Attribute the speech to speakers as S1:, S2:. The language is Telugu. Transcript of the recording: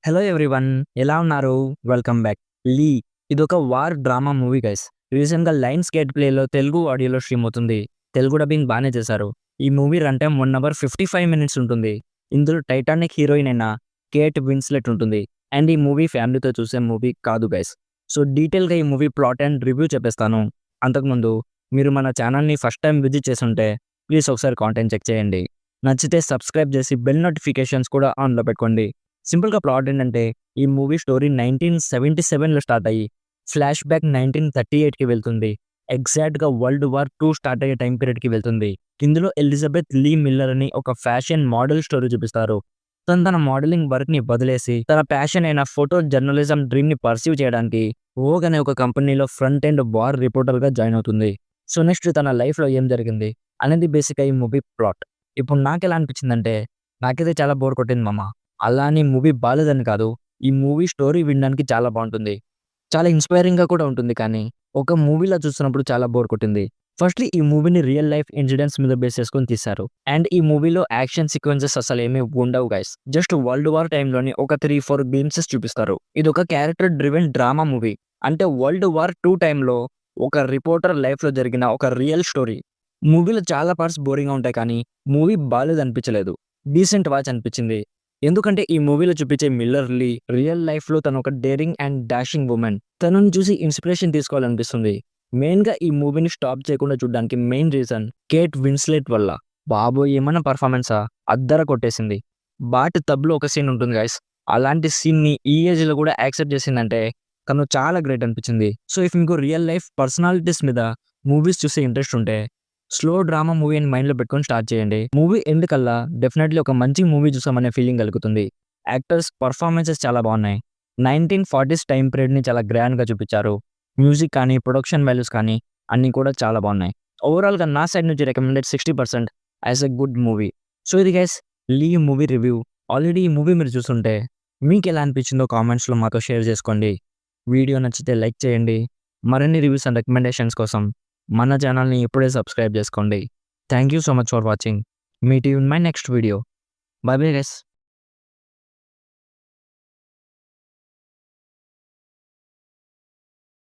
S1: హలో ఎవ్రీవన్, ఎలా ఉన్నారు? Welcome back. 'లీ' ఇదొక వార్ డ్రామా మూవీ గైస్. రీసెంట్‌గా లయన్స్ గేట్ ప్లేలో తెలుగు ఆడియోలో స్ట్రీమ్ అవుతుంది. తెలుగు డబ్బింగ్ బానే చేశారు. ఈ movie run time 1 hour 55 minutes ఉంటుంది. ఇందులో టైటానిక్ హీరోయిన్ అయిన కేట్ విన్స్లెట్ ఉంటుంది. అండ్ ఈ మూవీ ఫ్యామిలీతో చూసే మూవీ కాదు గైస్. సో డీటెయిల్‌గా ఈ మూవీ ప్లాట్ అండ్ రివ్యూ చెప్పేస్తాను. అంతకుముందు మీరు మన ఛానల్‌ని ఫస్ట్ టైం విజిట్ చేసుంటే ప్లీజ్ ఒకసారి కాంటెంట్ చెక్ చేయండి. నచ్చితే సబ్స్క్రైబ్ చేసి బెల్ నోటిఫికేషన్స్ కూడా ఆన్‌లో పెట్టుకోండి. సింపుల్‌గా ప్లాట్ ఏంటంటే, ఈ మూవీ స్టోరీ 1977లో స్టార్ట్ అయ్యి, ఫ్లాష్ బ్యాక్ 1938కి వెళ్తుంది. ఎగ్జాక్ట్‌గా వరల్డ్ వార్ 2 స్టార్ట్ అయ్యే టైమ్ పీరియడ్‌కి వెళ్తుంది. ఇందులో ఎలిజబెత్ లీ మిల్లర్ అని ఒక ఫ్యాషన్ మోడల్ స్టోరీ చూపిస్తారు. తను తన మోడలింగ్ వర్క్‌ని వదిలేసి, తన ప్యాషన్ అయిన ఫోటో జర్నలిజం డ్రీమ్‌ని పర్సీవ్ చేయడానికి వోగ్ అనే ఒక కంపెనీలో ఫ్రంట్ ఎండ్ వార్ రిపోర్టర్‌గా జాయిన్ అవుతుంది. సో నెక్స్ట్ తన లైఫ్‌లో ఏం జరిగింది అనేది బేసిక్‌గా ఈ మూవీ ప్లాట్. ఇప్పుడు నాకెలా అనిపించిందంటే, నాకైతే చాలా బోర్ కొట్టింది మామ. అలా అని మూవీ బాలేదని కాదు. ఈ మూవీ స్టోరీ వినడానికి చాలా బావుంటుంది. చాలా ఇన్‌స్పైరింగ్‌గా కూడా ఉంటుంది కానీ, ఒక మూవీలా చూస్తున్నప్పుడు చాలా బోర్ కొట్టింది. ఫస్ట్‌లీ ఈ మూవీని రియల్ లైఫ్ ఇన్సిడెంట్స్ మీద బేస్ చేసుకొని తీశారు. అండ్ ఈ మూవీలో యాక్షన్ సీక్వెన్సెస్ అసలేమీ ఉండవు గైస్. జస్ట్ వరల్డ్ వార్ టైమ్‌లోని ఒక 3, 4 గ్లింప్సెస్ చూపిస్తారు. ఇదొక క్యారెక్టర్ డ్రివెన్ డ్రామా మూవీ. అంటే వరల్డ్ వార్ 2 టైమ్‌లో ఒక రిపోర్టర్ లైఫ్‌లో జరిగిన ఒక రియల్ స్టోరీ. మూవీలో చాలా పార్ట్స్ బోరింగ్‌గా ఉంటాయి కానీ, మూవీ బాలేదనిపించలేదు. డీసెంట్ వాచ్ అనిపించింది. ఎందుకంటే ఈ మూవీలో చూపించే మిల్లర్ లీ రియల్ లైఫ్‌లో తను ఒక డేరింగ్ అండ్ డాషింగ్ వుమెన్. తనని చూసి ఇన్స్పిరేషన్ తీసుకోవాలనిపిస్తుంది. మెయిన్‌గా ఈ మూవీని స్టాప్ చేయకుండా చూడడానికి మెయిన్ రీజన్ కేట్ విన్స్లెట్ వల్ల. బాబోయ్! ఏమన్నా పర్ఫార్మెన్సా! అద్దర కొట్టేసింది. బాట్ తబ్‌లో ఒక సీన్ ఉంటుంది గైస్. అలాంటి సీన్‌ని ఈ ఏజ్‌లో కూడా యాక్సెప్ట్ చేసిందంటే తను చాలా గ్రేట్ అనిపించింది. సో ఇఫ్ మీకు రియల్ లైఫ్ పర్సనాలిటీస్ మీద మూవీస్ చూసే ఇంట్రెస్ట్ ఉంటే స్లో డ్రామా మూవీ అని మైండ్‌లో పెట్టుకొని స్టార్ట్ చేయండి. మూవీ ఎండ్ కల్లా డెఫినెట్‌లీ ఒక మంచి మూవీ చూసామనే ఫీలింగ్ కలుగుతుంది. యాక్టర్స్ పర్ఫార్మెన్సెస్ చాలా బాగున్నాయి. 1940స్ టైమ్ పీరియడ్‌ని చాలా గ్రాండ్‌గా చూపించారు. మ్యూజిక్ కానీ, ప్రొడక్షన్ వాల్యూస్ కానీ అన్నీ కూడా చాలా బాగున్నాయి. ఓవరాల్‌గా నా సైడ్ నుంచి recommended 60% as a good movie. So ఇది guys 'Lee' movie review. Already ఈ మూవీ మీరు చూసుంటే మీకెలా అనిపించిందో కామెంట్స్‌లో మాతో షేర్ చేసుకోండి. వీడియో నచ్చితే లైక్ చేయండి. మరిన్ని రివ్యూస్ అండ్ రికమెండేషన్స్ కోసం మన ఛానల్‌ని ఇప్పుడే సబ్స్క్రైబ్ చేసుకోండి. Thank you so much for watching. Meet you in my next video. By bye guys.